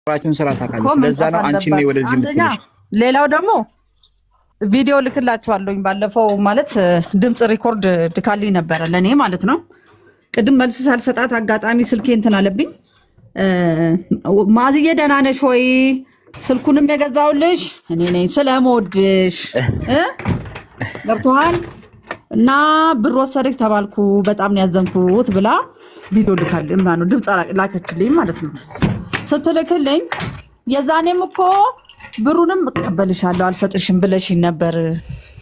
ራችን ስራ ታካለች። ስለዛ ነው አንቺ ነው ወደዚህ ምትልሽ። ሌላው ደግሞ ቪዲዮ ልክላችኋለሁኝ ባለፈው ማለት ድምጽ ሪኮርድ ድካልኝ ነበረ ለኔ ማለት ነው። ቅድም መልስ ሳልሰጣት አጋጣሚ ስልኬ እንትን አለብኝ። ማዝዬ ደህና ነሽ ወይ? ስልኩንም የገዛውልሽ እኔ ነኝ ስለምወድሽ ገብቶሃል እና ብር ወሰደች ተባልኩ በጣም ነው ያዘንኩት ብላ ቪዲዮ ልካልኝ ማለት ድምጽ ላከችልኝ ማለት ነው። ስትልክልኝ የዛኔም እኮ ብሩንም እቀበልሻለሁ አልሰጥሽም ብለሽኝ ነበር።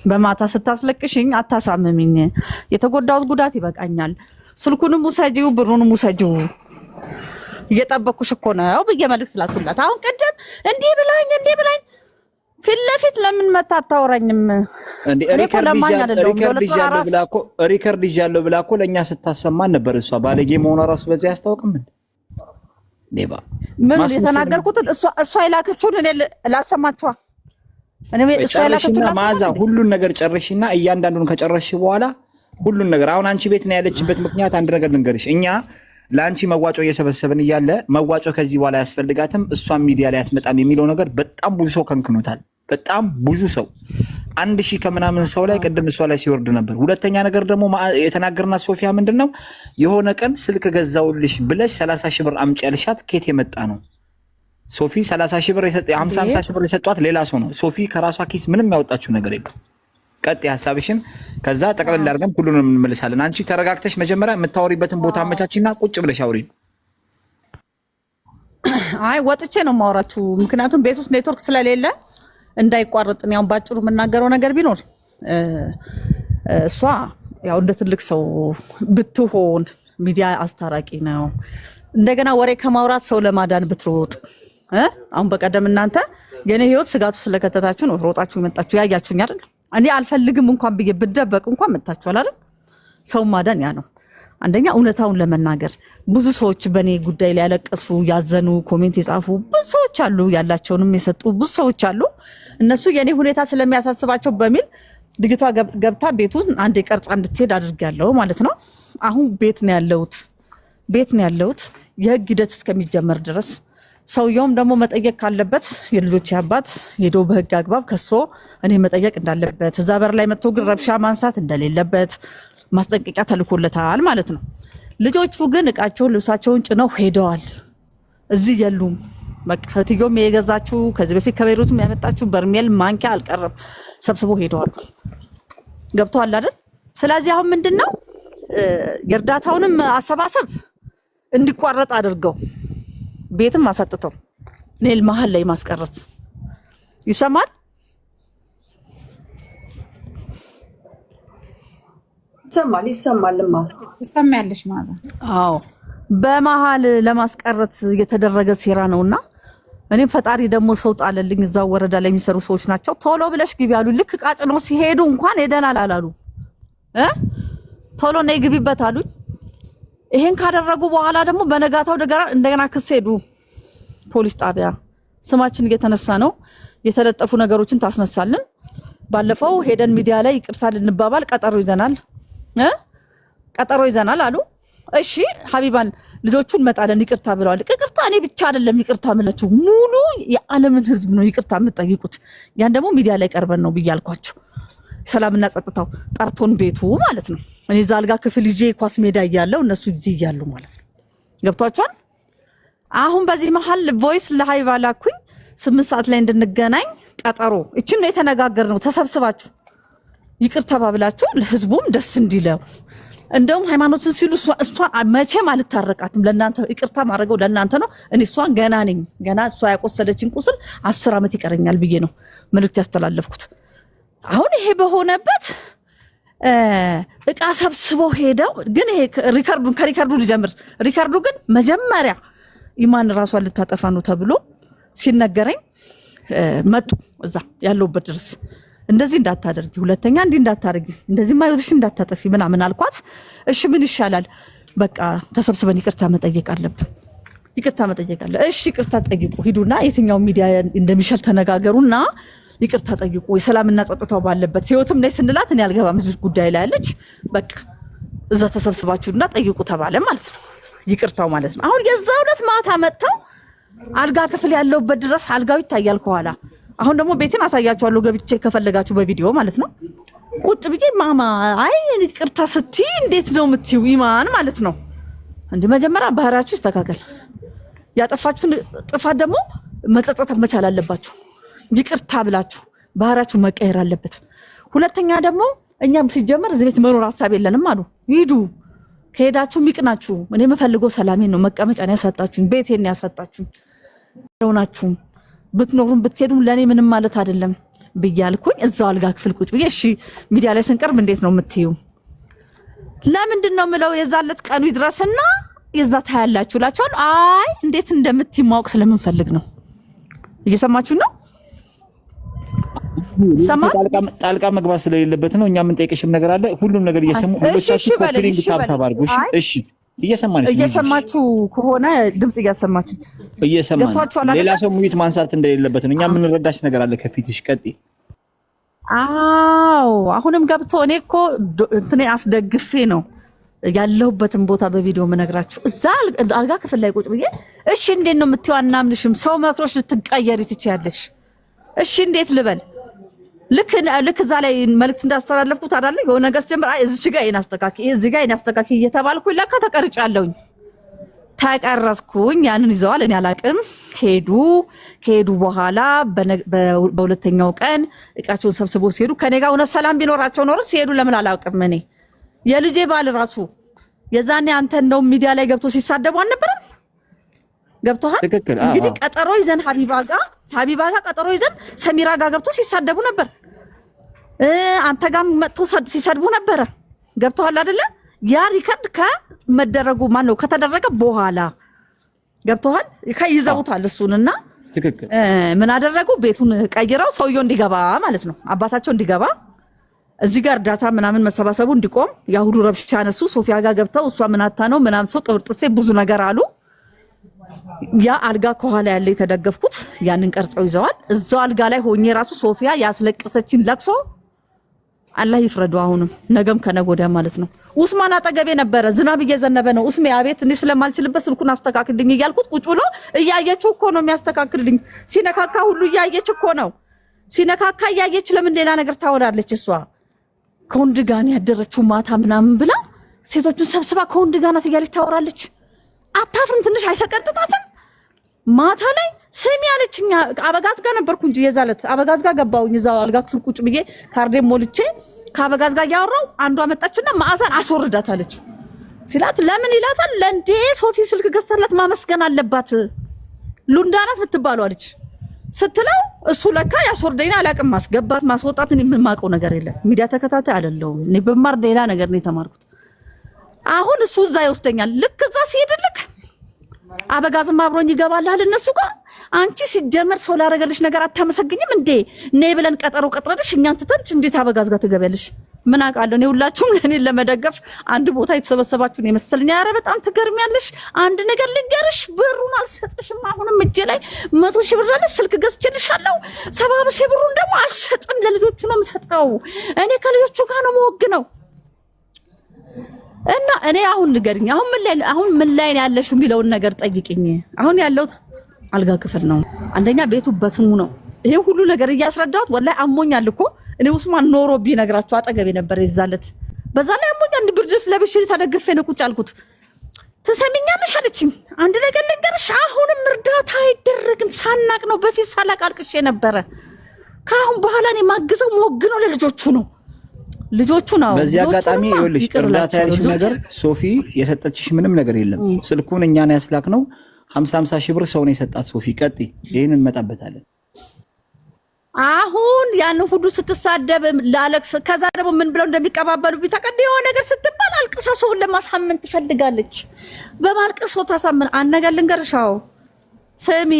በማታ ስታስለቅሽኝ አታሳምሚኝ፣ የተጎዳሁት ጉዳት ይበቃኛል፣ ስልኩንም ውሰጂው ብሩንም ውሰጂው እየጠበኩሽ እኮ ነው ብዬ መልዕክት ላኩላት። አሁን ቀደም እንዲህ ብላኝ ፊት ለፊት ለምን መታ አታወራኝም? ሪከርድ ይዣለሁ ብላ እኮ ለእኛ ስታሰማን ነበር። እሷ ባለጌ መሆኗ ራሱ በዚህ አያስታውቅም። ምን የተናገርኩትን እሷ የላከችውን እኔ ላሰማችኋ። እሷ የላከችውን ማዛ ሁሉን ነገር ጨርሽና እያንዳንዱን ከጨረስሽ በኋላ ሁሉን ነገር አሁን አንቺ ቤት ነው ያለችበት ምክንያት አንድ ነገር ልንገርሽ። እኛ ለአንቺ መዋጮ እየሰበሰብን እያለ መዋጮ ከዚህ በኋላ ያስፈልጋትም እሷም ሚዲያ ላይ አትመጣም የሚለው ነገር በጣም ብዙ ሰው ከንክኖታል። በጣም ብዙ ሰው 1000 ከምናምን ሰው ላይ ቅድም እሷ ላይ ሲወርድ ነበር። ሁለተኛ ነገር ደግሞ የተናገርናት ሶፊያ ምንድነው የሆነ ቀን ስልክ ገዛውልሽ ብለሽ 30 ሺህ ብር አምጪ ያልሻት ኬት የመጣ ነው? ሶፊ 30 ሺህ ብር 50 ሺህ ብር የሰጧት ሌላ ሰው ነው። ሶፊ ከራሷ ኪስ ምንም ያወጣችው ነገር የለም። ቀጥ ሐሳብሽን ከዛ ጠቅለል አድርገን ሁሉንም እንመልሳለን። አንቺ ተረጋግተሽ መጀመሪያ የምታወሪበትን ቦታ አመቻችና ቁጭ ብለሽ አውሪ። አይ ወጥቼ ነው የማወራችሁ፣ ምክንያቱም ቤት ውስጥ ኔትወርክ ስለሌለ እንዳይቋረጥ ነው። ያው ባጭሩ የምናገረው ነገር ቢኖር እሷ ያው እንደ ትልቅ ሰው ብትሆን ሚዲያ አስታራቂ ነው። እንደገና ወሬ ከማውራት ሰው ለማዳን ብትሮጥ አሁን በቀደም እናንተ የኔ ህይወት ስጋቱ ስለከተታችሁ ነው ሮጣችሁ የመጣችሁ ያያችሁኝ አይደል? እኔ አልፈልግም እንኳን ብዬ ብደበቅ እንኳን መጣችኋል አይደል? ሰው ማዳን ያ ነው። አንደኛ እውነታውን ለመናገር ብዙ ሰዎች በኔ ጉዳይ ላይ ያለቀሱ ያዘኑ ኮሜንት የጻፉ ብዙ ሰዎች አሉ፣ ያላቸውንም የሰጡ ብዙ ሰዎች አሉ። እነሱ የኔ ሁኔታ ስለሚያሳስባቸው በሚል ልጅቷ ገብታ ቤቱን አንድ ቀርጻ እንድትሄድ አድርጋለሁ ማለት ነው። አሁን ቤት ነው ያለሁት የህግ ሂደት እስከሚጀመር ድረስ ሰውየውም ደግሞ መጠየቅ ካለበት የልጆች አባት ሄዶ በህግ አግባብ ከሶ እኔ መጠየቅ እንዳለበት እዛ በር ላይ መጥቶ ግን ረብሻ ማንሳት እንደሌለበት ማስጠንቀቂያ ተልኮለታል ማለት ነው። ልጆቹ ግን እቃቸውን ልብሳቸውን ጭነው ሄደዋል። እዚህ የሉም። በቃ እህትዮም የገዛችው ከዚህ በፊት ከቤሩትም ያመጣችው በርሜል ማንኪያ አልቀረም ሰብስቦ ሄደዋል። ገብተዋል አይደል? ስለዚህ አሁን ምንድነው የእርዳታውንም አሰባሰብ እንዲቋረጥ አድርገው ቤትም አሳጥተው ኔል መሀል ላይ ማስቀረት ይሰማል። ይሰማልማ ይሰማያለሽ ማለት አዎ፣ በመሀል ለማስቀረት የተደረገ ሴራ ነውና እኔም ፈጣሪ ደግሞ ሰው ጣለልኝ። እዛው ወረዳ ላይ የሚሰሩ ሰዎች ናቸው። ቶሎ ብለሽ ግቢ ያሉ ልክ ቃጭ ነው ሲሄዱ እንኳን ሄደናል አላሉ ቶሎ ነይ ግቢበት አሉኝ። ይሄን ካደረጉ በኋላ ደግሞ በነጋታው እንደገና ክስ ሄዱ ፖሊስ ጣቢያ። ስማችን እየተነሳ ነው፣ የተለጠፉ ነገሮችን ታስነሳልን። ባለፈው ሄደን ሚዲያ ላይ ይቅርታ ልንባባል ቀጠሮ ይዘናል አሉ። እሺ ሀቢባን ልጆቹን መጣለን ይቅርታ ብለዋል። ይቅርታ እኔ ብቻ አይደለም ይቅርታ የምላችሁ ሙሉ የዓለምን ህዝብ ነው ይቅርታ የምትጠይቁት። ያን ደግሞ ሚዲያ ላይ ቀርበን ነው ብያልኳቸው። ሰላምና ጸጥታው ጠርቶን ቤቱ ማለት ነው። እኔ እዛ አልጋ ክፍል ይዤ ኳስ ሜዳ እያለሁ እነሱ እዚህ እያሉ ማለት ነው። ገብቷቸዋል። አሁን በዚህ መሀል ቮይስ ለሀይባ ላኩኝ 8 ሰዓት ላይ እንድንገናኝ ቀጠሮ። እቺን ነው የተነጋገርነው። ተሰብስባችሁ ይቅርታ ባብላችሁ ለህዝቡም ደስ እንዲለው። እንደውም ሃይማኖትን ሲሉ እሷ መቼም አልታረቃትም። ለእናንተ ይቅርታ ማድረገው ለእናንተ ነው። እኔ እሷን ገና እሷ ያቆሰለችን ቁስል 10 ዓመት ይቀረኛል ብዬ ነው መልእክት ያስተላለፍኩት። አሁን ይሄ በሆነበት እቃ ሰብስበው ሄደው ግን ይሄ ከሪከርዱ ልጀምር። ሪከርዱ ግን መጀመሪያ ኢማን ራሷን ልታጠፋ ነው ተብሎ ሲነገረኝ መጡ እዛ ያለውበት ድረስ። እንደዚህ እንዳታደርጊ፣ ሁለተኛ እንዲህ እንዳታደርጊ፣ እንደዚህ ማይወትሽ እንዳታጠፊ ምናምን አልኳት። እሺ ምን ይሻላል? በቃ ተሰብስበን ይቅርታ መጠየቅ አለብን። እሺ ይቅርታ ጠይቁ፣ ሂዱና የትኛው ሚዲያ እንደሚሻል ተነጋገሩና ይቅርታ ጠይቁ። የሰላምና ጸጥታው ባለበት ህይወትም ላይ ስንላት እኔ አልገባም እዚህ ጉዳይ ላይ አለች። በቃ እዛ ተሰብስባችሁና ጠይቁ ተባለ ማለት ነው። ይቅርታው ማለት ነው። አሁን የዛው ዕለት ማታ መጥተው አልጋ ክፍል ያለውበት ድረስ አልጋው ይታያል ከኋላ። አሁን ደግሞ ቤቴን አሳያችኋለሁ ገብቼ ከፈለጋችሁ በቪዲዮ ማለት ነው። ቁጭ ብዬ ማማ አይ ይቅርታ ስትይ እንዴት ነው የምትይው? ኢማን ማለት ነው እንደ መጀመሪያ ባህሪያችሁ ይስተካከል። ያጠፋችሁን ጥፋት ደግሞ መጸጸት መቻል አለባችሁ። ይቅርታ ብላችሁ ባህሪያችሁ መቀየር አለበት። ሁለተኛ ደግሞ እኛም ሲጀመር እዚህ ቤት መኖር ሀሳብ የለንም አሉ። ሂዱ፣ ከሄዳችሁ ይቅናችሁ። እኔ የምፈልገው ሰላሜን ነው። መቀመጫን ያሳጣችሁኝ፣ ቤቴን ያሳጣችሁኝ ሆናችሁም ብትኖሩም ብትሄዱም ለእኔ ምንም ማለት አይደለም ብያልኩኝ እዛው አልጋ ክፍል ቁጭ ብዬ እሺ ሚዲያ ላይ ስንቀርብ እንዴት ነው የምትዩ? ለምንድን ነው የምለው የዛለት ቀኑ ይድረስና የዛ ታያላችሁ እላችኋለሁ። አይ እንዴት እንደምትይ ማወቅ ስለምንፈልግ ነው። እየሰማችሁ ነው? ጣልቃ መግባት ስለሌለበት ነው። እኛ የምንጠይቅሽም ነገር አለ። ሁሉም ነገር እየሰሙ እሺ እየሰማችሁ ከሆነ ድምጽ እያሰማችሁ ሌላ ሰው ሙይት ማንሳት እንደሌለበት ነው። እኛ የምንረዳሽ ነገር አለ ከፊትሽ። ቀጥይ። አዎ አሁንም ገብቶ እኔ እኮ እንትኔ አስደግፌ ነው ያለሁበትን ቦታ በቪዲዮ ምነግራችሁ። እዛ አልጋ ክፍል ላይ ቁጭ ብዬ እሺ እንዴት ነው የምትይው? አናምንሽም። ሰው መክሮሽ ልትቀየሪ ትችያለሽ። እሺ እንዴት ልበል? ልክ እዛ ላይ መልእክት እንዳስተላለፍኩት አይደል? የሆነ ነገር ጀምር እዚች ጋር ይናስተካክ እዚህ ጋር ይናስተካክ እየተባልኩኝ ለካ ተቀርጫለሁኝ። ተቀረስኩኝ። ያንን ይዘዋል። እኔ አላቅም። ከሄዱ በኋላ በሁለተኛው ቀን እቃቸውን ሰብስቦ ሲሄዱ ከኔ ጋር እውነት ሰላም ቢኖራቸው ኖሮ ሲሄዱ ለምን አላውቅም። እኔ የልጄ ባል ራሱ የዛኔ አንተ እንደውም ሚዲያ ላይ ገብቶ ሲሳደቡ አልነበረም? ገብቶሃል? እንግዲህ ቀጠሮ ይዘን ሀቢባ ጋር ቀጠሮ ይዘን ሰሚራ ጋር ገብቶ ሲሳደቡ ነበር። አንተ ጋር መጥቶ ሲሰድቡ ነበረ። ገብቶሃል አይደለ? ያ ሪከርድ ከመደረጉ ማነው ከተደረገ በኋላ ገብቶሃል? ከይዘውታል እሱንና ትክክል። ምን አደረጉ? ቤቱን ቀይረው ሰውየው እንዲገባ ማለት ነው፣ አባታቸው እንዲገባ እዚህ ጋር እርዳታ ምናምን መሰባሰቡ እንዲቆም ያሁሉ ረብሻ አነሱ። ሶፊያ ጋር ገብተው እሷ ምናታ ነው ምናምን ሰው ቅብርጥሴ ብዙ ነገር አሉ። ያ አልጋ ከኋላ ያለ የተደገፍኩት ያንን ቀርጸው ይዘዋል። እዛው አልጋ ላይ ሆኜ ራሱ ሶፊያ ያስለቀሰችን ለቅሶ አላህ ይፍረዱ። አሁንም ነገም ከነገ ወዲያ ማለት ነው። ኡስማን አጠገቤ ነበረ። ዝናብ እየዘነበ ነው። ኡስሜ አቤት፣ እኔ ስለማልችልበት ስልኩን አስተካክልኝ እያልኩት ቁጭ ብሎ እያየችው እኮ ነው የሚያስተካክልልኝ። ሲነካካ ሁሉ እያየች እኮ ነው። ሲነካካ እያየች ለምን ሌላ ነገር ታወራለች? እሷ ከወንድ ጋር ያደረችው ማታ ምናምን ብላ ሴቶቹን ሰብስባ ከወንድ ጋር ናት እያለች ታወራለች። አታፍርም? ትንሽ አይሰቀጥጣትም? ማታ ላይ ስሚ አለችኝ። አበጋዝ ጋር ነበርኩ እንጂ የዛለት አበጋዝ ጋር ገባሁኝ። እዛው አልጋ ክፍል ቁጭ ብዬ ካርዴም ሞልቼ ከአበጋዝ ጋር ያወራው አንዷ መጣችና ማዕዛን አስወርዳታለች ሲላት ለምን ይላታል? ለእንዴ ሶፊ ስልክ ገዝተላት ማመስገን አለባት ሉንዳናት የምትባለው አለች ስትለው እሱ ለካ ያስወርደኝና አላቅም ማስገባት ማስወጣት እኔ ምን ማውቀው ነገር የለም። ሚዲያ ተከታታይ አይደለሁም እኔ። በማር ሌላ ነገር ነው የተማርኩት። አሁን እሱ እዛ ይወስደኛል። ልክ እዛ ሲሄድልክ አበጋዝም አብሮኝ ይገባላል እነሱ ጋር። አንቺ ሲጀመር ሰው ላደረገልሽ ነገር አታመሰግኝም እንዴ? ነይ ብለን ቀጠሮ ቀጥረልሽ እኛን ትተንሽ እንዴት አበጋዝ ጋር ትገቢያለሽ? ምን አውቃለሁ እኔ። ሁላችሁም ለእኔን ለመደገፍ አንድ ቦታ የተሰበሰባችሁን የመሰለኝ። ኧረ በጣም ትገርሚያለሽ። አንድ ነገር ልንገርሽ፣ ብሩን አልሰጥሽም። አሁንም እጄ ላይ 100 ሺህ ብር አለ። ስልክ ገዝቼልሻለሁ። 70 ሺህ ብሩን ደግሞ አልሰጥም፣ ለልጆቹ ነው የምሰጠው። እኔ ከልጆቹ ጋር ነው የምወግነው። እና እኔ አሁን ንገርኝ፣ አሁን ምን ላይ ያለሽው የሚለውን ነገር ጠይቅኝ። አሁን ያለሁት አልጋ ክፍል ነው። አንደኛ ቤቱ በስሙ ነው። ይሄ ሁሉ ነገር እያስረዳሁት ወላሂ አሞኛል እኮ እኔ ኡስማን ኖሮ ቢነግራችሁ አጠገቤ ነበር የዛለት። በዛ ላይ አሞኛል። ብርድስ ለብሼ ተደግፌ ነው ቁጭ አልኩት። ትሰሚኛለሽ አለችኝ። አንድ ነገር ልንገርሽ፣ አሁንም እርዳታ አይደረግም። ሳናቅ ነው። በፊት ሳላቅ አልቅሼ ነበረ። ከአሁን በኋላ እኔ ማግዘው ሞግነው ለልጆቹ ነው ልጆቹ ነው። በዚህ አጋጣሚ ይኸውልሽ እርዳታ ያልሽ ነገር ሶፊ የሰጠችሽ ምንም ነገር የለም። ስልኩን እኛ ነው ያስላክነው። 50 ሺህ ብር ሰው ነው የሰጣት ሶፊ። ቀጥይ፣ ይሄን እንመጣበታለን። አሁን ያን ሁሉ ስትሳደብ ላለቅስ፣ ከዛ ደግሞ ምን ብለው እንደሚቀባበሉ ቢታቀድ የሆነ ነገር ስትባል አልቅሳ ሰውን ለማሳመን ትፈልጋለች። በማልቀስ ሰው ታሳምን። አንድ ነገር ልንገርሻው ስሚ፣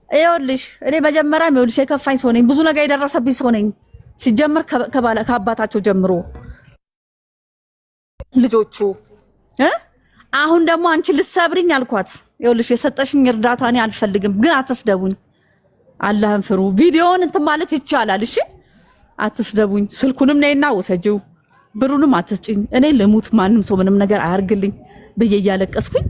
ይኸውልሽ እኔ መጀመሪያም ይኸውልሽ የከፋኝ ሰው ነኝ። ብዙ ነገር የደረሰብኝ ሰው ነኝ። ሲጀመር ከአባታቸው ጀምሮ ልጆቹ አሁን ደግሞ አንቺ ልሰብሪኝ አልኳት። ይኸውልሽ የሰጠሽኝ እርዳታ እኔ አልፈልግም፣ ግን አትስደቡኝ። አላህን ፍሩ። ቪዲዮውን እንትን ማለት ይቻላል። እሺ አትስደቡኝ። ስልኩንም ነይና ወሰጂው፣ ብሩንም አትስጭኝ። እኔ ልሙት፣ ማንም ሰው ምንም ነገር አያርግልኝ ብዬ እያለቀስኩኝ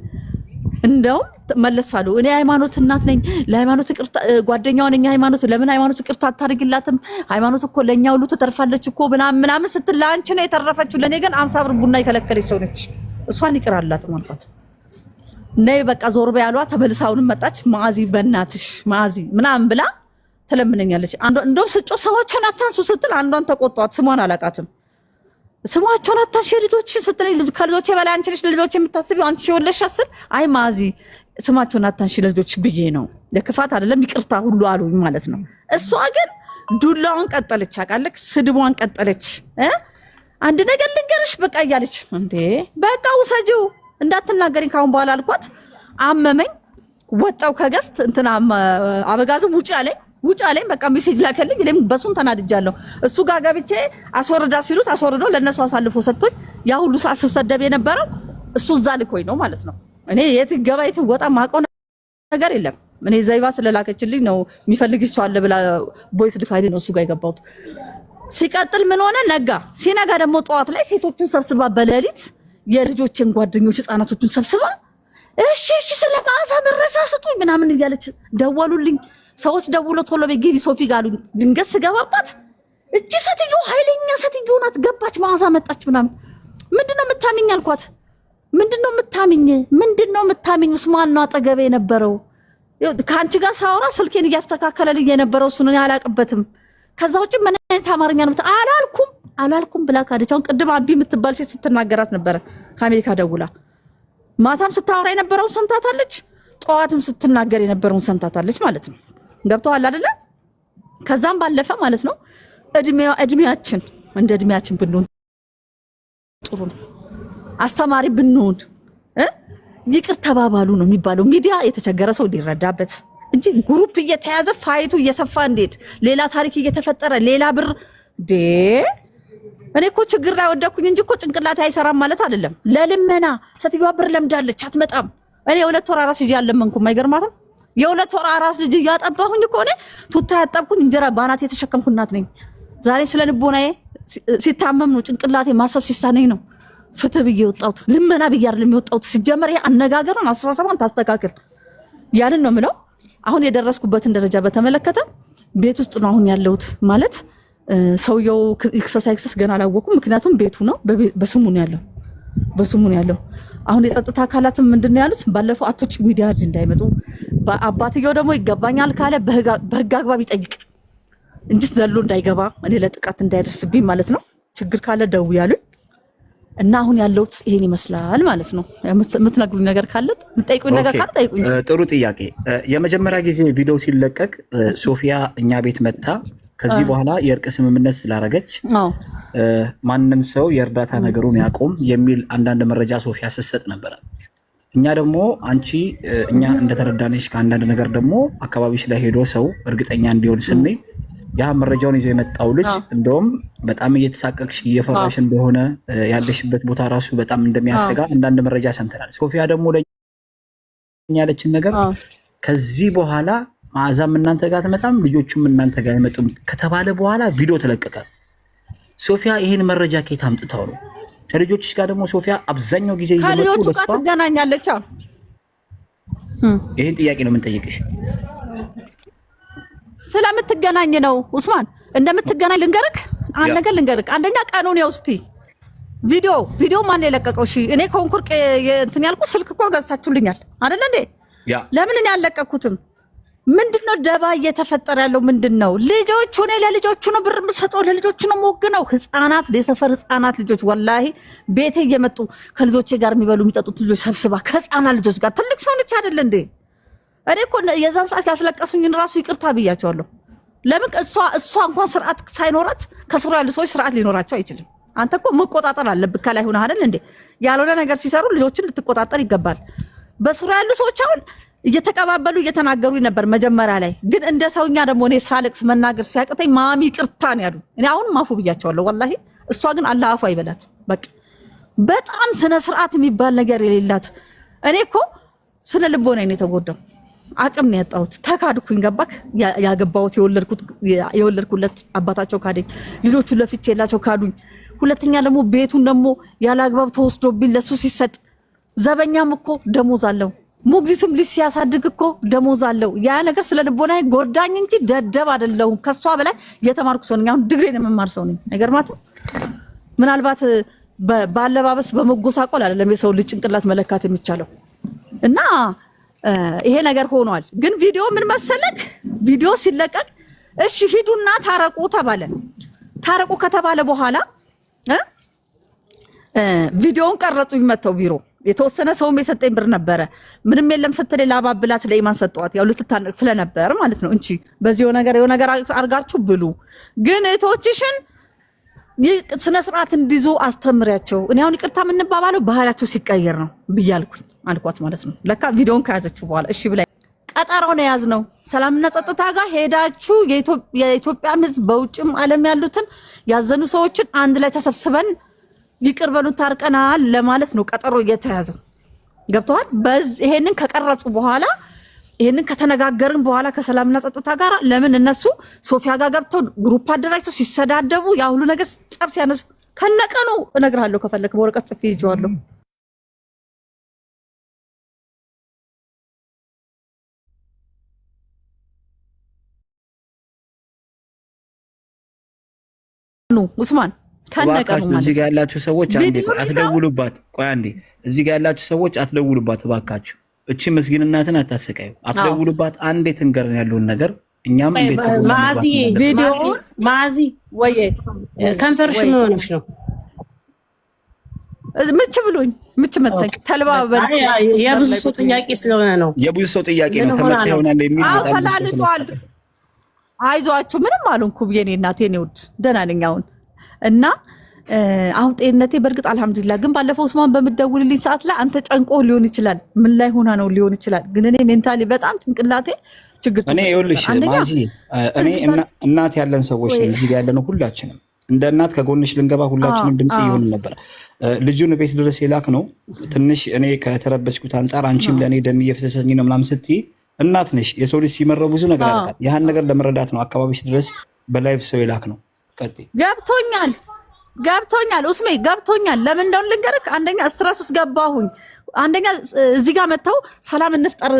እንደውም መለሳሉ እኔ ሃይማኖት እናት ነኝ ለሃይማኖት ይቅርታ ጓደኛው ነኝ ሃይማኖት ለምን ሃይማኖት ይቅርታ አታርግላትም ሃይማኖት እኮ ለኛ ሁሉ ተተርፋለች እኮ ምናምን ስትል ለአንቺ ነው የተረፈችው ለኔ ግን 50 ብር ቡና ይከለከለች ሰው ነች እሷን ይቅራላት ማለት ነይ በቃ ዞር በያሏ ተመልሳውን መጣች ማዚ በእናትሽ ማዚ ምናምን ብላ ተለምነኛለች እንደውም ስጮ ሰዎችን አታንሱ ስትል አንዷን ተቆጣት ስሟን አላቃትም ስሟቸውን አታንሺ ልጆችሽን ስትለኝ ከልጆቼ በላይ አንቺ ልጆች የምታስቢው አንቺ ወለሽ አስል አይ ማዚ ስማቸውን አታንሺ ልጆች ብዬ ነው ለክፋት አይደለም ይቅርታ ሁሉ አሉኝ ማለት ነው እሷ ግን ዱላውን ቀጠለች አቃለክ ስድቧን ቀጠለች አንድ ነገር ልንገርሽ በቃ እያለች እንዴ በቃ ውሰጂው እንዳትናገሪኝ ካሁን በኋላ አልኳት አመመኝ ወጣው ከገስት እንትና አበጋዝም ውጭ አለኝ በቃ ሜሴጅ ላከልኝ እኔም በሱን ተናድጃለሁ እሱ ጋር ገብቼ አስወርዳ ሲሉት አስወርዶ ለነሱ አሳልፎ ሰጥቶኝ ያ ሁሉ ሰዓት ስሰደብ የነበረው እሱ እዛ ልኮኝ ነው ማለት ነው እኔ የት ገባ የት ወጣ ማቀው ነገር የለም እኔ ዘይባ ስለላከችልኝ ነው የሚፈልግሽ ሰው አለ ብላ ቦይስ ዲፋይድ ነው እሱ ጋር የገባሁት ሲቀጥል ምን ሆነ ነጋ ሲነጋ ደግሞ ጠዋት ላይ ሴቶቹን ሰብስባ በሌሊት የልጆችን ጓደኞች ህፃናቶቹን ሰብስባ እሺ ስለማዛ መረጃ ስጡኝ ምናምን እያለች ደወሉልኝ ሰዎች ደውሎ ቶሎ በግቢ ሶፊ ጋር ድንገት ስገባባት እቺ ሴትዮ ኃይለኛ ሴትዮ ናት ገባች ማዛ መጣች ምናምን ምንድነው የምታምኝ አልኳት ምንድነው የምታምኝ ኡስማን ነው አጠገቤ የነበረው ካንቺ ጋር ሳወራ ስልኬን እያስተካከለልኝ የነበረው እሱ ነው ያላቅበትም ከዛ ውጪ ምን አይነት አማርኛ ነው አላልኩም ብላ ካደች አሁን ቅድም አቢ የምትባል ሴት ስትናገራት ነበር ከአሜሪካ ደውላ ማታም ስታወራ የነበረው ሰምታታለች ጠዋትም ስትናገር የነበረውን ሰምታታለች ማለት ነው ገብቷል አይደለ ከዛም ባለፈ ማለት ነው እድሜያችን እንደ እድሜያችን ብንሆን ጥሩ ነው አስተማሪ ብንሆን ይቅር ተባባሉ ነው የሚባለው ሚዲያ የተቸገረ ሰው ሊረዳበት እንጂ ግሩፕ እየተያዘ ፋይቱ እየሰፋ እንዴት ሌላ ታሪክ እየተፈጠረ ሌላ ብር እኔ እኮ ችግር ላይ ወደኩኝ እንጂ እኮ ጭንቅላት አይሰራም ማለት አይደለም ለልመና ሴትዮዋ ብር ለምዳለች አትመጣም እኔ የሁለት ወር አራስ ልጅ ያለመንኩም አይገርማትም የሁለት ወር አራስ ልጅ ያጠባሁኝ እኮ እኔ ቱታ ያጠብኩኝ እንጀራ ባናት የተሸከምኩ እናት ነኝ ዛሬ ስለ ልቦናዬ ሲታመም ነው ጭንቅላቴ ማሰብ ሲሳነኝ ነው ፍትህ ብዬ ወጣሁት ልመና ብዬ አይደለም የወጣሁት ሲጀመር ይሄ አነጋገሩን አስተሳሰባን ታስተካክል ያንን ነው ምለው አሁን የደረስኩበትን ደረጃ በተመለከተ ቤት ውስጥ ነው አሁን ያለሁት ማለት ሰውየው ኤክሰርሳይዝ ገና አላወኩም ምክንያቱም ቤቱ ነው በስሙ ነው ያለው አሁን የጸጥታ አካላትም ምንድነው ያሉት ባለፈው አቶች ሚዲያ እንዳይመጡ አባትየው ደግሞ ይገባኛል ካለ በህግ አግባብ ይጠይቅ እንጂ ዘሎ እንዳይገባ እኔ ለጥቃት እንዳይደርስብኝ ማለት ነው ችግር ካለ ደው ያሉኝ እና አሁን ያለውት ይሄን ይመስላል ማለት ነው የምትነግሩኝ ነገር ካለ የምትጠይቁኝ ነገር ካለ ጠይቁኝ ጥሩ ጥያቄ የመጀመሪያ ጊዜ ቪዲዮ ሲለቀቅ ሶፊያ እኛ ቤት መጣ ከዚህ በኋላ የእርቅ ስምምነት ስላረገች ማንንም ሰው የእርዳታ ነገሩን ያቆም የሚል አንዳንድ መረጃ ሶፊያ ስትሰጥ ነበር እኛ ደግሞ አንቺ እኛ እንደተረዳነሽ ከአንዳንድ ነገር ደግሞ አካባቢሽ ላይ ሄዶ ሰው እርግጠኛ እንዲሆን ስንይ ያ መረጃውን ይዞ የመጣው ልጅ እንደውም በጣም እየተሳቀቅሽ እየፈራሽ እንደሆነ ያለሽበት ቦታ ራሱ በጣም እንደሚያሰጋ አንዳንድ መረጃ ሰምተናል ሶፊያ ደግሞ ለኛ ያለችን ነገር ከዚህ በኋላ ማዛም እናንተ ጋር ተመጣም ልጆቹም እናንተ ጋር አይመጡም ከተባለ በኋላ ቪዲዮ ተለቀቀ ሶፊያ ይሄን መረጃ ከየት አምጥታው ነው ከልጆችሽ ጋር ደግሞ ሶፊያ አብዛኛው ጊዜ ይመጡ በሷ ተገናኛለች ይሄን ጥያቄ ነው የምንጠይቅሽ ስለምትገናኝ ነው ኡስማን እንደምትገናኝ ልንገርክ አንድ ነገር ልንገርክ አንደኛ ቀኑን ያውስቲ ቪዲዮ ማን የለቀቀው እሺ እኔ ኮንኩርቅ እንትን ያልኩት ስልክ እኮ ገዝታችሁልኛል አይደል እንዴ ለምን እኔ ያለቀኩትም ምንድነው ደባ እየተፈጠረ ያለው ምንድነው ልጆቹ እኔ ለልጆቹ ነው ብር የምሰጠው ለልጆቹ ነው ሞግነው ህፃናት የሰፈር ህፃናት ልጆች ወላሂ ቤቴ እየመጡ ከልጆቼ ጋር የሚበሉ የሚጠጡት ልጆች ሰብስባ ከህፃናት ልጆች ጋር ትልቅ ሰው ነች አይደል እንዴ እኔ እኮ የዛን ሰዓት ያስለቀሱኝን ራሱ ይቅርታ ብያቸዋለሁ ለምን እሷ እንኳን ስርዓት ሳይኖራት ከስሩ ያሉ ሰዎች ስርዓት ሊኖራቸው አይችልም አንተ እኮ መቆጣጠር አለብህ ከላይ ሆነ አይደል እንዴ ያልሆነ ነገር ሲሰሩ ልጆችን ልትቆጣጠር ይገባል በስሩ ያሉ ሰዎች አሁን እየተቀባበሉ እየተናገሩ ነበር መጀመሪያ ላይ ግን እንደ ሰውኛ ደግሞ እኔ ሳለቅስ መናገር ሲያቅተኝ ማሚ ይቅርታ ነው ያሉ እኔ አሁን ማፉ ብያቸዋለሁ ወላሂ እሷ ግን አላህ አፉ አይበላት በቃ በጣም ስነ ስርዓት የሚባል ነገር የሌላት እኔ እኮ ስነ ልቦና ነው የተጎዳው አቅም ነው ያጣሁት ተካድኩኝ ገባክ ያገባሁት የወለድኩለት አባታቸው ካደኝ ልጆቹ ለፍቼላቸው ካዱኝ ሁለተኛ ደግሞ ቤቱን ደግሞ ያለ አግባብ ተወስዶብኝ ለሱ ሲሰጥ ዘበኛም እኮ ደሞዝ አለው ሞግዚትም ልጅ ሲያሳድግ እኮ ደሞዝ አለው። ያ ነገር ስለ ልቦናዬ ጎዳኝ እንጂ ደደብ አይደለሁም። ከሷ በላይ የተማርኩ ሰው ነኝ። አሁን ዲግሪን የምማር ሰው ነኝ። አይገርማትም? ምናልባት ባለባበስ በመጎሳቆል አይደለም የሰው ልጅ ጭንቅላት መለካት የሚቻለው። እና ይሄ ነገር ሆኗል። ግን ቪዲዮ ምን መሰለክ፣ ቪዲዮ ሲለቀቅ እሺ ሂዱና ታረቁ ተባለ። ታረቁ ከተባለ በኋላ ቪዲዮውን ቀረጹ ይመተው ቢሮ የተወሰነ ሰውም የሰጠኝ ብር ነበረ። ምንም የለም ስትል ላባብላት ለኢማን ሰጠዋት። ያው ልትታነቅ ስለነበር ማለት ነው። እንጂ በዚህ ነገር አርጋችሁ ብሉ፣ ግን እህቶችሽን ስነ ስርዓት እንዲይዙ አስተምሪያቸው። እኔ አሁን ይቅርታ የምንባባለው ባህሪያቸው ሲቀየር ነው ብያልኩኝ አልኳት ማለት ነው። ለካ ቪዲዮን ከያዘችው በኋላ እሺ ብላ ቀጠሮን የያዝነው ሰላምና ጸጥታ ጋር ሄዳችሁ የኢትዮጵያም ሕዝብ በውጭም ዓለም ያሉትን ያዘኑ ሰዎችን አንድ ላይ ተሰብስበን ይቅር በሉ ታርቀናል ለማለት ነው ቀጠሮ እየተያዘው። ገብተዋል። ይሄንን ከቀረጹ በኋላ ይሄንን ከተነጋገርን በኋላ ከሰላምና ጸጥታ ጋር ለምን እነሱ ሶፊያ ጋር ገብተው ግሩፕ አደራጅተው ሲሰዳደቡ ያ ሁሉ ነገር ጸብ ሲያነሱ ከነቀኑ እነግርሃለሁ። ከፈለክ በወረቀት ጽፌ ይዤዋለሁ። ኡስማን ከነቀኑ ማለት እዚህ ጋር ያላችሁ ሰዎች አንዴ አትደውሉባት። ቆይ አንዴ እዚህ ጋር ያላችሁ ሰዎች አትደውሉባት እባካችሁ። እቺ ምስኪን እናትን አታሰቃዩ። አትደውሉባት። አንዴ ትንገርን ያለውን ነገር እኛም እንዴት ማዚ ቪዲዮ ማዚ ወይ ከንፈርሽ ምን ሆነሽ ነው? ምች ብሎኝ ምች መጣኝ። ተልባበል የብዙ ሰው ጥያቄ ስለሆነ ነው። የብዙ ሰው ጥያቄ ነው። ተመጣጣኝ ይሆናል የሚል በጣም ተላልጧል። አይዟችሁ ምንም አልሆንኩም። የኔ እናቴ ነው ውድ ደህና ነኝ አሁን። እና አሁን ጤንነቴ በእርግጥ አልሐምዱሊላህ። ግን ባለፈው ኡስማን በምትደውልልኝ ሰዓት ላይ አንተ ጨንቆ ሊሆን ይችላል፣ ምን ላይ ሆና ነው ሊሆን ይችላል። ግን እኔ ሜንታሊ በጣም ጭንቅላቴ ችግር እኔ ይኸውልሽ ማዚ እኔ እናት ያለን ሰዎች ነን። እዚህ ጋር ያለነው ሁላችንም እንደ እናት ከጎንሽ ልንገባ ሁላችንም ድምጽ ይሆን ነበር። ልጁን ቤት ድረስ የላክ ነው ትንሽ እኔ ከተረበስኩት አንፃር አንቺም ለእኔ ደም እየፈሰሰኝ ነው ምናምን ስትይ እናት ነሽ። የሰው ልጅ ሲመረው ብዙ ነገር ያደርጋል። ያን ነገር ለመረዳት ነው አካባቢሽ ድረስ በላይቭ ሰው የላክ ነው። ገብቶኛል ኡስሜ ገብቶኛል። ለምን እንደሆነ ልንገርህ። አንደኛ ስትረስ ውስጥ ገባሁኝ። አንደኛ እዚህ ጋር መተው ሰላም እንፍጠር፣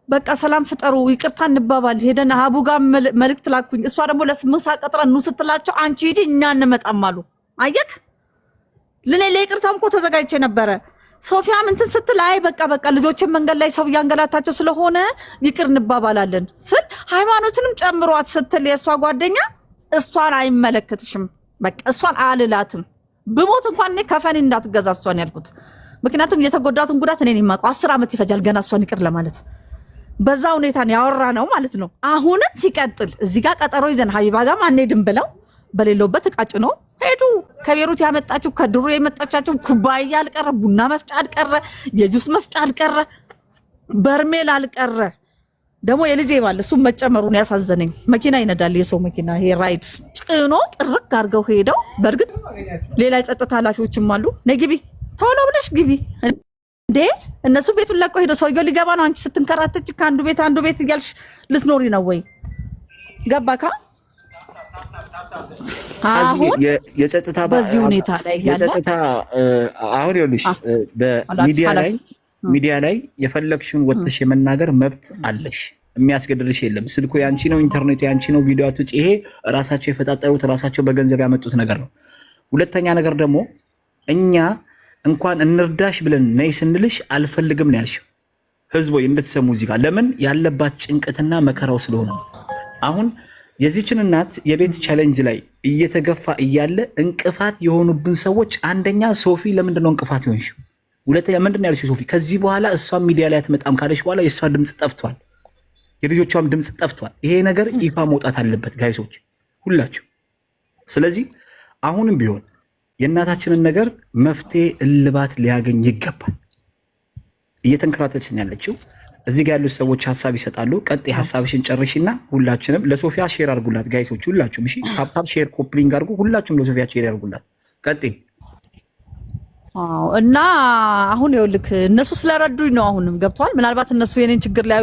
በቃ ሰላም ፍጠሩ፣ ይቅርታ እንባባል ሄደን አቡ ጋር መልእክት ላኩኝ። እሷ ደግሞ ለስምሳ ቀጥረን ኑ ስትላቸው አንቺ ሂጂ እኛ እንመጣም አሉ። አየክ ለኔ ለይቅርታም እኮ ተዘጋጅቼ ነበረ። ሶፊያም እንትን ስትል አይ በቃ ልጆችን መንገድ ላይ ሰው ያንገላታቸው ስለሆነ ይቅር እንባባላለን ስል ሃይማኖትንም ጨምሯት ስትል የእሷ ጓደኛ እሷን አይመለከትሽም፣ በቃ እሷን አልላትም፣ ብሞት እንኳን እኔ ከፈኔ እንዳትገዛ እሷን ያልኩት። ምክንያቱም የተጎዳቱን ጉዳት እኔ ነኝ የማውቀው። 10 ዓመት ይፈጃል ገና እሷን ይቅር ለማለት። በዛ ሁኔታ ነው ያወራ ነው ማለት ነው። አሁንም ሲቀጥል እዚህ ጋር ቀጠሮ ይዘን ሀቢባ ጋር አንሄድም ብለው በሌለውበት እቃጭ ነው ሄዱ። ከቤሩት ያመጣችው ከድሮ የመጣቻቸው ኩባያ አልቀረ፣ ቡና መፍጫ አልቀረ፣ የጁስ መፍጫ አልቀረ፣ በርሜል አልቀረ። ደግሞ የልጄ ባል እሱ መጨመሩን ያሳዘነኝ መኪና ይነዳል፣ የሰው መኪና ይሄ ራይድ ጭኖ ጥርቅ አድርገው ሄደው። በእርግጥ ሌላ የጸጥታ ኃላፊዎችም አሉ። ነይ ግቢ ቶሎ ብለሽ ግቢ እንዴ! እነሱ ቤቱን ለቀው ሄደው ሰውየው ሊገባ ነው። አንቺ ስትንከራተች ከአንዱ ቤት እያልሽ ልትኖሪ ነው ወይ? ገባካ? አሁን የጸጥታ በዚህ ሁኔታ ላይ ያለ አሁን ይኸውልሽ ሚዲያ ላይ የፈለግሽውን ወጥተሽ የመናገር መብት አለሽ። የሚያስገድልሽ የለም። ስልኩ ያንቺ ነው፣ ኢንተርኔቱ ያንቺ ነው፣ ቪዲዮ አትውጪ። ይሄ ራሳቸው የፈጣጠሩት ራሳቸው በገንዘብ ያመጡት ነገር ነው። ሁለተኛ ነገር ደግሞ እኛ እንኳን እንርዳሽ ብለን ነይ ስንልሽ አልፈልግም ነው ያልሽው። ህዝብ ወይ እንድትሰሙ እዚህ ጋር ለምን ያለባት ጭንቀትና መከራው ስለሆነ አሁን የዚችን እናት የቤት ቻሌንጅ ላይ እየተገፋ እያለ እንቅፋት የሆኑብን ሰዎች፣ አንደኛ ሶፊ ለምንድን ነው እንቅፋት ይሆንሽው? ሁለተኛ ምንድን ነው ያልሽው? ሶፊ ከዚህ በኋላ እሷም ሚዲያ ላይ አትመጣም ካለሽ በኋላ የእሷ ድምፅ ጠፍቷል፣ የልጆቿም ድምፅ ጠፍቷል። ይሄ ነገር ይፋ መውጣት አለበት ጋይሶች ሁላችሁ። ስለዚህ አሁንም ቢሆን የእናታችንን ነገር መፍትሄ እልባት ሊያገኝ ይገባል። እየተንከራተች ያለችው እዚህ ጋር ያሉት ሰዎች ሀሳብ ይሰጣሉ። ቀጥይ ሀሳብሽን ጨርሽና ሁላችንም ለሶፊያ ሼር አድርጉላት ጋይሶች፣ ሁላችሁም እሺ፣ ታፕ ሼር ኮፕሊንግ አድርጉ። ሁላችሁም ለሶፊያ ሼር አድርጉላት። ቀጥይ። እና አሁን ይኸውልህ እነሱ ስለረዱኝ ነው። አሁንም ገብተዋል። ምናልባት እነሱ የኔን ችግር ላይ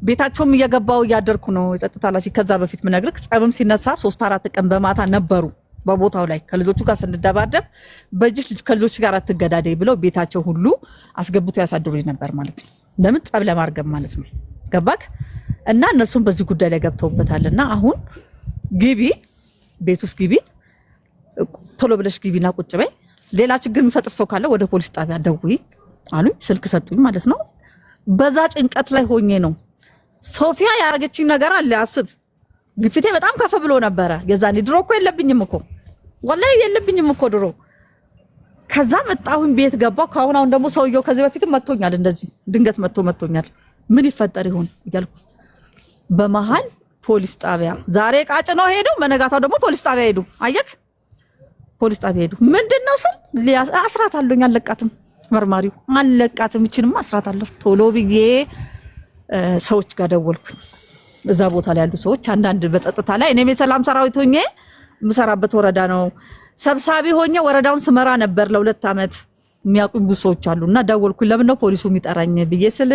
ቤታቸውም እየገባው እያደርኩ ነው። የጸጥታ ኃላፊ ከዛ በፊት ምነግርህ ጸብም ሲነሳ 3-4 ቀን በማታ ነበሩ በቦታው ላይ ከልጆቹ ጋር ስንደባደብ በእጅሽ ከልጆች ጋር አትገዳደይ ብለው ቤታቸው ሁሉ አስገብቶ ያሳድሩኝ ነበር ማለት ነው። ለምን ጠብ ለማርገብ ማለት ነው። ገባክ? እና እነሱም በዚህ ጉዳይ ላይ ገብተውበታልና አሁን ግቢ ቤት ውስጥ ግቢ፣ ቶሎ ብለሽ ግቢና ቁጭ በይ። ሌላ ችግር የሚፈጥር ሰው ካለ ወደ ፖሊስ ጣቢያ ደውይ አሉኝ። ስልክ ሰጡኝ ማለት ነው። በዛ ጭንቀት ላይ ሆኜ ነው ሶፊያ ያረገችኝ ነገር አለ። አስብ፣ ግፊቴ በጣም ከፍ ብሎ ነበረ የዛኔ። ድሮ እኮ የለብኝም እኮ ወላሂ የለብኝም እኮ ድሮ። ከዛ መጣሁኝ ቤት ገባሁ። አሁን ደግሞ ሰውየው ከዚህ በፊትም መጥቶኛል፣ እንደዚህ ድንገት መጥቶኛል። ምን ይፈጠር ይሆን እያልኩ በመሃል ፖሊስ ጣቢያ ዛሬ ቃጭ ነው ሄዱ። በነጋታው ደግሞ ፖሊስ ጣቢያ ሄዱ። አየክ፣ ፖሊስ ጣቢያ ሄዱ። ምንድነው ስል አስራት አለኝ አለቃትም፣ መርማሪው አለቃትም፣ እቺንም አስራት አለሁ። ቶሎ ብዬ ሰዎች ጋር ደወልኩኝ። እዛ ቦታ ላይ ያሉ ሰዎች አንዳንድ በጸጥታ ላይ እኔም የሰላም ሰራዊት ሆኜ የምሰራበት ወረዳ ነው ሰብሳቢ ሆኜ ወረዳውን ስመራ ነበር ለ2 ዓመት። የሚያውቁኝ ብዙ ሰዎች አሉና ደወልኩኝ። ለምን ነው ፖሊሱ የሚጠራኝ ብዬ ስል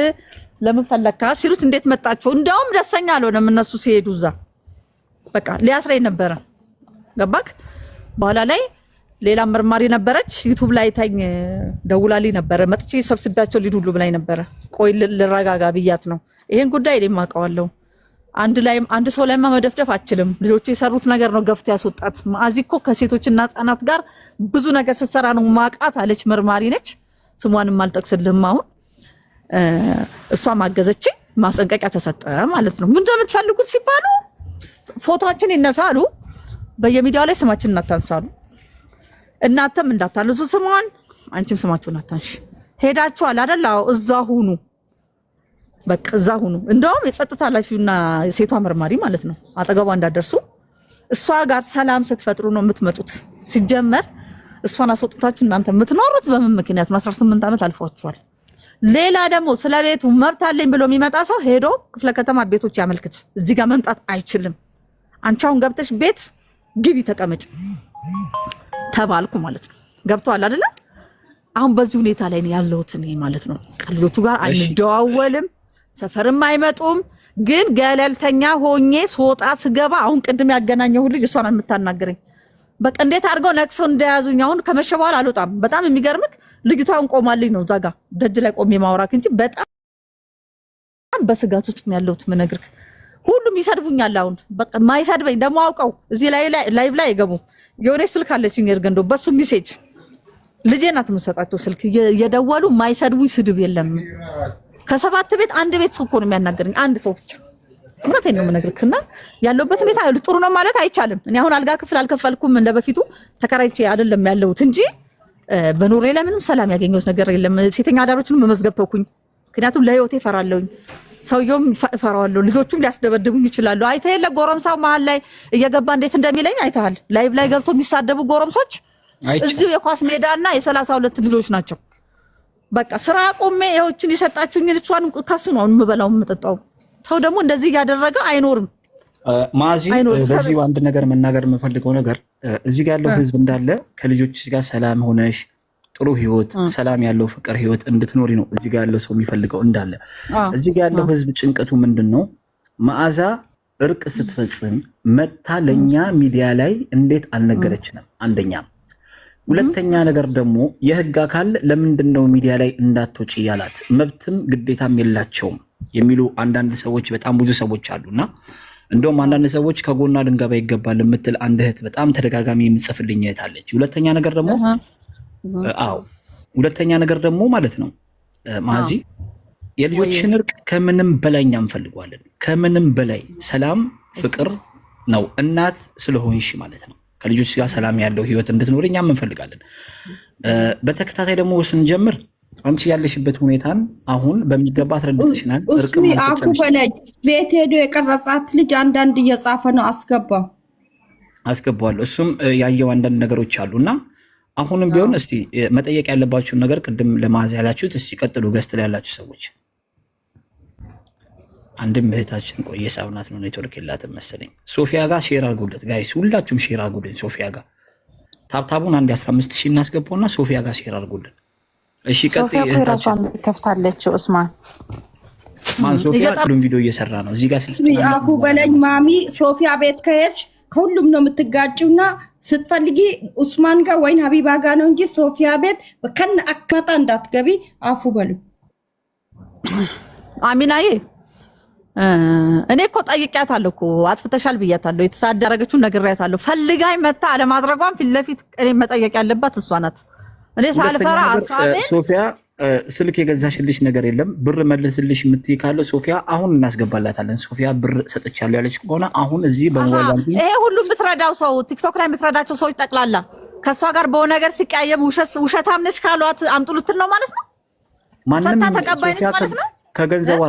ለምን ፈለካ ሲሉት እንዴት መጣቸው። እንደውም ደስተኛ አልሆነም እነሱ ሲሄዱ እዛ በቃ ሊያስረኝ ነበረ። ገባክ? በኋላ ላይ ሌላ መርማሪ ነበረች ዩቲዩብ ላይ ታኝ ደውላልኝ ነበረ። መጥቼ ሰብስቢያቸው ሊድ ሁሉ ብላኝ ነበረ። ቆይ ልረጋጋ ብያት ነው ይሄን ጉዳይ እኔም አውቀዋለሁ። አንድ ሰው ላይ መደፍደፍ አችልም። ልጆቹ የሰሩት ነገር ነው ገፍቶ ያስወጣት። ማዚ እኮ ከሴቶችና ህጻናት ጋር ብዙ ነገር ስትሰራ ነው ማቃት አለች። መርማሪ ነች፣ ስሟንም አልጠቅስልህም። አሁን እሷ ማገዘች፣ ማስጠንቀቂያ ተሰጠ ማለት ነው። ምን እንደምትፈልጉት ሲባሉ ፎቶአችን ይነሳሉ፣ በየሚዲያው ላይ ስማችን እናታንሳሉ። እናንተም እንዳታነሱ ስሟን፣ አንቺም ስማችሁን አታንሺ። ሄዳችኋል አይደል? አዎ፣ እዛ ሁኑ፣ በቃ እዛ ሁኑ። እንደውም የጸጥታ ኃላፊውና ሴቷ መርማሪ ማለት ነው አጠገቧ እንዳደርሱ እሷ ጋር ሰላም ስትፈጥሩ ነው የምትመጡት። ሲጀመር እሷን አስወጥታችሁ እናንተ የምትኖሩት በምን ምክንያት ነው? 18 ዓመት አልፏችኋል። ሌላ ደግሞ ስለ ቤቱ መብት አለኝ ብሎ የሚመጣ ሰው ሄዶ ክፍለ ከተማ ቤቶች ያመልክት። እዚህ ጋር መምጣት አይችልም። አንቺ አሁን ገብተሽ ቤት ግቢ ተቀመጭ ተባልኩ ማለት ነው። ገብቷል አይደለ? አሁን በዚህ ሁኔታ ላይ ነው ያለሁት እኔ ማለት ነው። ልጆቹ ጋር አንደዋወልም፣ ሰፈርም አይመጡም። ግን ገለልተኛ ሆኜ ስወጣ ስገባ አሁን ቅድም ያገናኘው ልጅ እሷ ነው የምታናገረኝ። በቃ እንዴት አድርገው ነክሰው እንደያዙኝ። አሁን ከመሸ በኋላ አልወጣም። በጣም የሚገርምክ ልጅቷን ቆማልኝ ነው እዛ ጋር ደጅ ላይ ቆሜ ማውራክ እንጂ በጣም በስጋት ውስጥ ነው ያለሁት። ምነግርክ ሁሉም ይሰድቡኛል። አሁን በቃ ማይሰድበኝ ደግሞ አውቀው እዚህ ላይቭ ላይ አይገቡ። የሆነ ስልክ አለችኝ እርገንዶ፣ በሱ ሜሴጅ ልጄ ናት የምሰጣቸው ስልክ የደወሉ ማይሰድቡኝ ስድብ የለም። ከ7 ቤት አንድ ቤት ሰው እኮ ነው የሚያናገረኝ፣ አንድ ሰው ብቻ። እውነቴን ነው የምነግርክና ያለውበት ሁኔታ ጥሩ ነው ማለት አይቻልም። እኔ አሁን አልጋ ክፍል አልከፈልኩም እንደበፊቱ ተከራይቼ አይደለም ያለሁት እንጂ በኑሬ ላይ ምንም ሰላም ያገኘሁት ነገር የለም። ሴተኛ አዳሮችንም መመዝገብ ተውኩኝ፣ ምክንያቱም ለህይወቴ እፈራለሁኝ። ሰውየውም እፈራዋለሁ፣ ልጆቹም ሊያስደበድቡኝ ይችላሉ። አይተህ የለ ጎረምሳው መሀል ላይ እየገባ እንዴት እንደሚለኝ አይተሃል። ላይቭ ላይ ገብቶ የሚሳደቡ ጎረምሶች እዚሁ የኳስ ሜዳና የ32 ልጆች ናቸው። በቃ ስራ ቆሜ ይኸውችን የሰጣችሁኝ ልጅቷን ከሱ ነው የምበላው የምጠጣው። ሰው ደግሞ እንደዚህ እያደረገ አይኖርም። ማዚ በዚህ አንድ ነገር መናገር የምፈልገው ነገር እዚህ ጋር ያለው ህዝብ እንዳለ ከልጆች ጋር ሰላም ሆነሽ ጥሩ ህይወት፣ ሰላም ያለው ፍቅር ህይወት እንድትኖሪ ነው እዚህ ጋር ያለው ሰው የሚፈልገው እንዳለ። እዚህ ጋር ያለው ህዝብ ጭንቀቱ ምንድነው? መዓዛ እርቅ ስትፈጽም መታ ለኛ ሚዲያ ላይ እንዴት አልነገረችንም? አንደኛ። ሁለተኛ ነገር ደግሞ የህግ አካል ለምንድነው ሚዲያ ላይ እንዳትወጪ ያላት? መብትም ግዴታም የላቸውም የሚሉ አንዳንድ ሰዎች በጣም ብዙ ሰዎች አሉና እንደውም አንዳንድ ሰዎች ከጎና ልንገባ ይገባል የምትል አንድ እህት በጣም ተደጋጋሚ የምጽፍልኝ እህት አለች። ሁለተኛ ነገር ደግሞ ማለት ነው ማዚ የልጆችን እርቅ ከምንም በላይ እኛ እንፈልገዋለን። ከምንም በላይ ሰላም ፍቅር ነው። እናት ስለሆንሽ ማለት ነው ከልጆች ጋር ሰላም ያለው ህይወት እንድትኖር እኛም እንፈልጋለን። በተከታታይ ደግሞ ስንጀምር አንቺ ያለሽበት ሁኔታን አሁን በሚገባ አስረድተሽናል። እስኪ አፉ በላይ ቤት ሄዶ የቀረጻት ልጅ አንዳንድ እየጻፈ ነው። አስገባዋለሁ። እሱም ያየው አንዳንድ ነገሮች አሉና አሁንም ቢሆን እስቲ መጠየቅ ያለባችሁን ነገር ቅድም ለማዝ ያላችሁት እስቲ ቀጥሉ። ገስት ላይ ያላችሁ ሰዎች አንድም እህታችን ቆየ ሳውናት ነው ኔትወርክ የላትም መሰለኝ። ሶፊያ ጋር ሼር አድርጉለት ጋይስ፣ ሁላችሁም ሼር አድርጉልን። ሶፊያ ጋር ታብታቡን አንድ 15000 እናስገባውና ሶፊያ ጋር ሼር አድርጉልን። እሺ ቀጥይ። እህታችን ከፍታለች። ኡስማን ሶፊያ ጥሩን ቪዲዮ እየሰራ ነው እዚህ ጋር አፉ በለኝ ማሚ። ሶፊያ ቤት ከሄድሽ ከሁሉም ነው የምትጋጭውና ስትፈልጊ ኡስማን ጋር ወይን ሀቢባ ጋር ነው እንጂ ሶፊያ ቤት ከነ አክመጣ እንዳትገቢ። አፉ በሉ አሚናዬ እኔ እኮ ጠይቄያታለሁ እኮ አጥፍተሻል ብያታለሁ። የተሳደረገችውን ነግሬያታለሁ። ፈልጋኝ መታ አለማድረጓን ፊት ለፊት እኔ መጠየቅ ያለባት እሷ ናት። እኔ ሳልፈራ ሐሳቤን ሶፊያ ስልክ የገዛሽልሽ ነገር የለም ብር መልስልሽ የምትይ ካለ ሶፊያ አሁን እናስገባላታለን። ሶፊያ ብር ሰጥቻለሁ ያለች ከሆነ አሁን እዚህ በሞባይል ይሄ ሁሉ የምትረዳው ሰው ቲክቶክ ላይ የምትረዳቸው ሰዎች ጠቅላላ ከእሷ ጋር በሆነ ነገር ሲቀያየም ውሸታም ነሽ ካሏት አምጡ ልትል ነው ማለት ነው። ሰታ ተቀባይ ነች ማለት ነው። ከገንዘቧ